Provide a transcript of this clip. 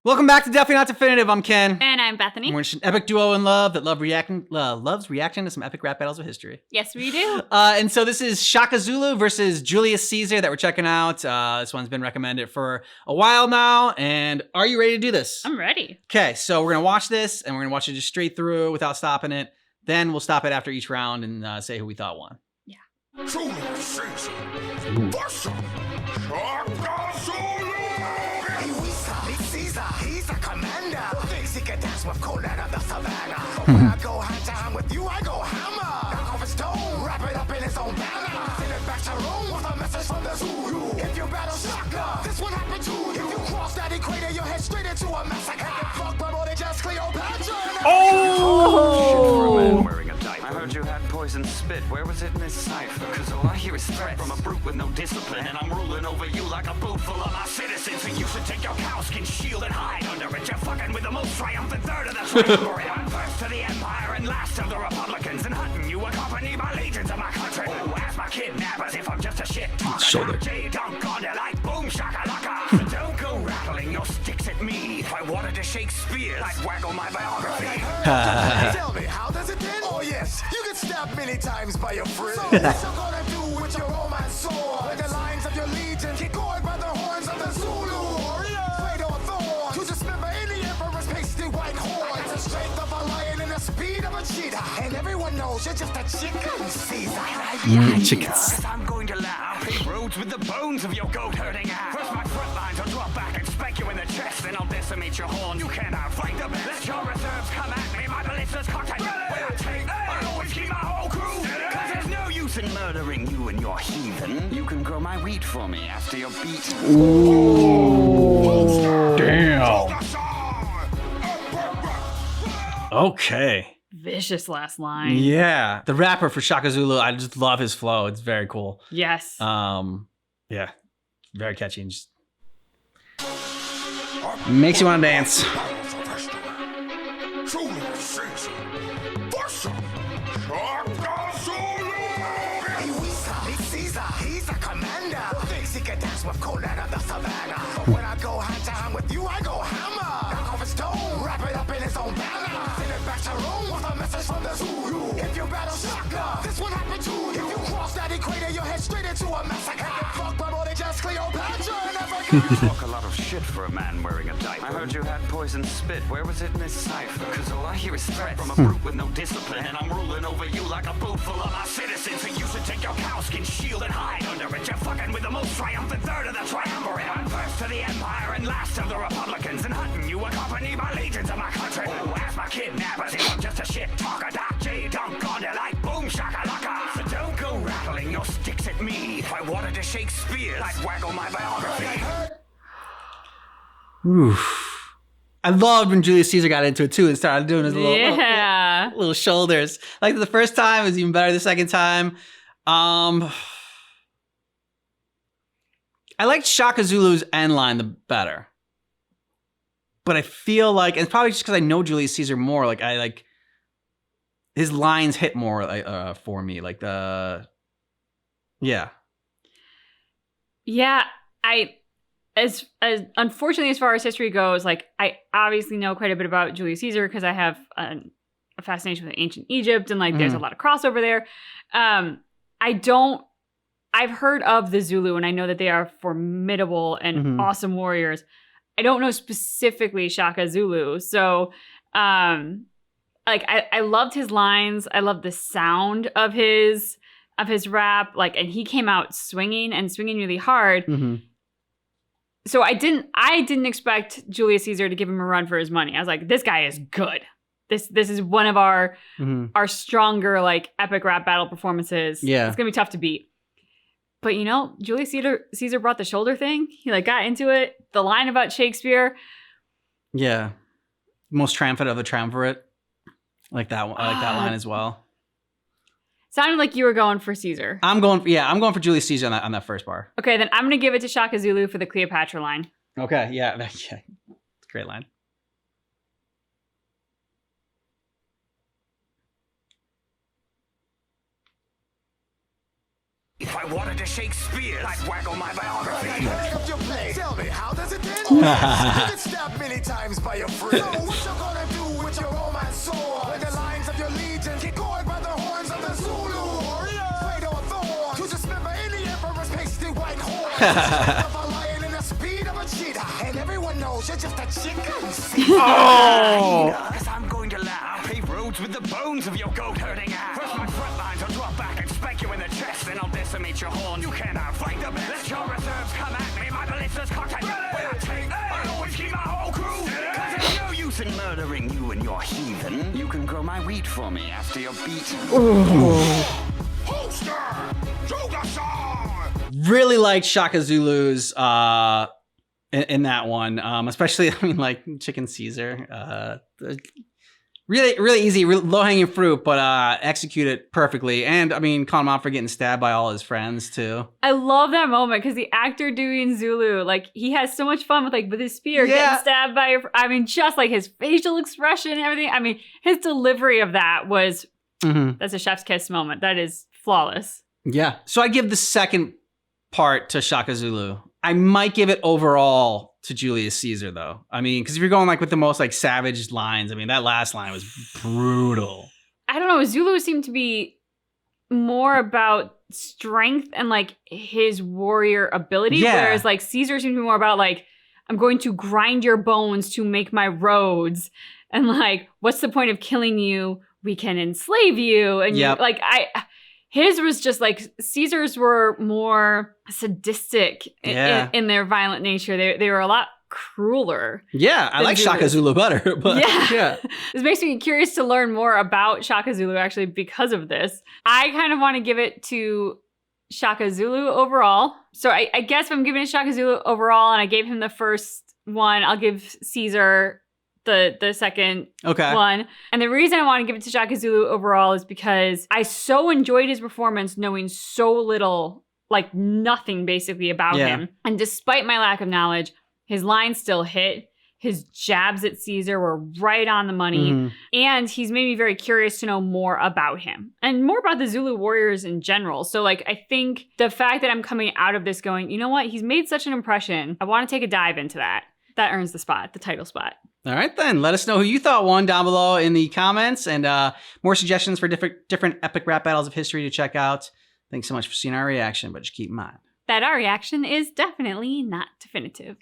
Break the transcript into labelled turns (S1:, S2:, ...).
S1: Welcome back to Definitely Not Definitive. I'm Ken.
S2: And I'm Bethany.
S1: We're an epic duo in love that loves reacting to some epic rap battles of history.
S2: Yes, we do.
S1: And so this is Shaka Zulu versus Julius Caesar that we're checking out. This one's been recommended for a while now. And are you ready to do this?
S2: I'm ready.
S1: Okay, so we're going to watch this, and we're going to watch it just straight through without stopping it. Then we'll stop it after each round and say who we thought won.
S2: Yeah.
S3: Julius Caesar versus Shaka Zulu. Caesar, he's a commander. Thinks he can dance with Conan of the savannah. But when I go hand to hand with you, I go hammer. Knock off a stone, wrap it up in his own banner. Send it back to Rome with a message from the Zulu. If you battle Shaka, this would happen to you. If you cross that equator, you'll head straight into a massacre. Fuck by more than just Cleopatra.
S1: Oh!
S4: Shit for a man wearing a diaper. I heard you had poison spit. Where was it in this cipher? Cause all I hear is threats from a brute with no discipline. And I'm ruling over you like a boot full of my citizens. So you should take your cowskin shield and hide under it. You're fucking with the most triumphant third of the triumvirate. I'm first to the empire and last of the Republicans. And hunting you accompanied by legions of my country. Oh, ask my kidnappers if I'm just a shit talker.
S1: Shoulder.
S4: J-dunk on it like boom shakalaka. So don't go rattling your sticks at me. If I wanted to shake spears, I'd waggle my biography.
S3: Tell me, how does it end? Oh yes, you get stabbed many times by your friends. So what you gonna do with your Roman sword? When the lines of your legion get gored by the horns of the Zulu warriors. Blade or thorn, you just remember any emperor's pasty white horn. It's the strength of a lion and the speed of a cheetah. And everyone knows you're just a chicken, Caesar.
S1: Chickens.
S4: Cause I'm going to laugh. Pave roads with the bones of your goat herding ass. First my front lines, I'll drop back and spank you in the chest. Then I'll decimate your horn. You can't outfight the best. Let your reserves come at me. My ballista's contact. When I take, I always keep my whole crew. Cause there's no use in murdering you and your heathen. You can grow my wheat for me after you're beaten.
S1: Ooh. Damn. Okay.
S2: Vicious last line.
S1: Yeah. The rapper for Shaka Zulu, I just love his flow. It's very cool.
S2: Yes.
S1: Yeah. Very catchy and just makes you want to dance.
S3: Julius Caesar versus Shaka Zulu. Caesar, he's a commander. Thinks he can dance with Conan of the savannah. But when I go hand to hand with you, I go hammer. Knock off a stone, wrap it up in his own banner. Send it back to Rome with a message from the Zulu. If you battle Shaka, this would happen to you. If you cross that equator, you'll head straight into a massacre. Fuck by more than just Cleopatra and Africa.
S4: You talk a lot of shit for a man wearing a diaper. I heard you had poison spit. Where was it in this cipher? Cause all I hear is threats from a brute with no discipline. And I'm ruling over you like a boot full of my citizens. So you should take your cowskin shield and hide under it. You're fucking with the most triumphant third of the triumvirate. I'm first to the empire and last of the Republicans. And hunting you accompanied by legions of my country. Oh, ask my kidnappers if I'm just a shit talker. Doc J-dunk on it like boom shakalaka. So don't go rattling your sticks at me. If I wanted to shake spears, I'd waggle my biography.
S1: Oof. I loved when Julius Caesar got into it too and started doing his little shoulders. Like the first time, it was even better the second time. I liked Shaka Zulu's end line the better. But I feel like, and it's probably just because I know Julius Caesar more, like I like his lines hit more for me. Like yeah.
S2: Yeah, as unfortunately as far as history goes, like I obviously know quite a bit about Julius Caesar because I have a fascination with ancient Egypt and like there's a lot of crossover there. I've heard of the Zulu and I know that they are formidable and awesome warriors. I don't know specifically Shaka Zulu. So like I loved his lines. I loved the sound of his rap. Like, and he came out swinging really hard. So I didn't expect Julius Caesar to give him a run for his money. I was like, this guy is good. This is one of our stronger like epic rap battle performances.
S1: Yeah.
S2: It's gonna be tough to beat. But you know, Julius Caesar brought the shoulder thing. He like got into it. The line about Shakespeare.
S1: Yeah. Most triumphant of the triumvirate. Like that one. I like that line as well.
S2: Sounded like you were going for Caesar.
S1: I'm going for Julius Caesar on that first bar.
S2: Okay, then I'm gonna give it to Shaka Zulu for the Cleopatra line.
S1: Okay, yeah. It's a great line.
S4: If I wanted to shake spears, I'd waggle my biography.
S3: Pick up your plate. Tell me, how does it end? You get stabbed many times by your friend. So what you gonna do with your romance sword? When the lines of your legion get gored by the horns of the Zulu warriors. Trade on thorns. To dismember any emperor's pasty white horse. Of a lion and the speed of a cheetah. And everyone knows you're just a chicken.
S1: Oh!
S4: Cause I'm going to laugh. Pave roads with the bones of your goat herding ass. First my front lines will drop back and spank you in the chest. Then I'll decimate your horn. You can't outfight the best. Let your reserves come at me. My ballista's cocked. When I take, I always keep my whole crew. Cause there's no use in murdering you and your heathen. You can grow my wheat for me after you're beaten.
S3: Holster! Jogasar!
S1: Really liked Shaka Zulu's in that one, especially like Chicken Caesar. Really easy, low hanging fruit, but execute it perfectly. And call him out for getting stabbed by all his friends too.
S2: I love that moment because the actor doing Zulu, like he has so much fun with his spear getting stabbed by. Just like his facial expression and everything. His delivery of that was that's a chef's kiss moment. That is flawless.
S1: Yeah. So I give the second part to Shaka Zulu. I might give it overall to Julius Caesar though. Because if you're going with the most savage lines, that last line was brutal. I
S2: don't know. Zulu seemed to be more about strength and his warrior ability, whereas Caesar seemed to be more about I'm going to grind your bones to make my roads, and what's the point of killing you? We can enslave you, and his was just Caesar's were more sadistic in their violent nature. They were a lot crueler.
S1: Yeah, I like Shaka Zulu better. But yeah.
S2: This makes me curious to learn more about Shaka Zulu actually because of this. I kind of want to give it to Shaka Zulu overall. So I guess if I'm giving it Shaka Zulu overall and I gave him the first one, I'll give Caesar the second one. And the reason I want to give it to Shaka Zulu overall is because I so enjoyed his performance knowing so little, nothing basically about him. And despite my lack of knowledge, his lines still hit. His jabs at Caesar were right on the money. And he's made me very curious to know more about him and more about the Zulu warriors in general. So I think the fact that I'm coming out of this going, you know what? He's made such an impression. I want to take a dive into that. That earns the title spot.
S1: All right, then. Let us know who you thought won down below in the comments, and more suggestions for different epic rap battles of history to check out. Thanks so much for seeing our reaction, but just keep in mind
S2: that our reaction is definitely not definitive.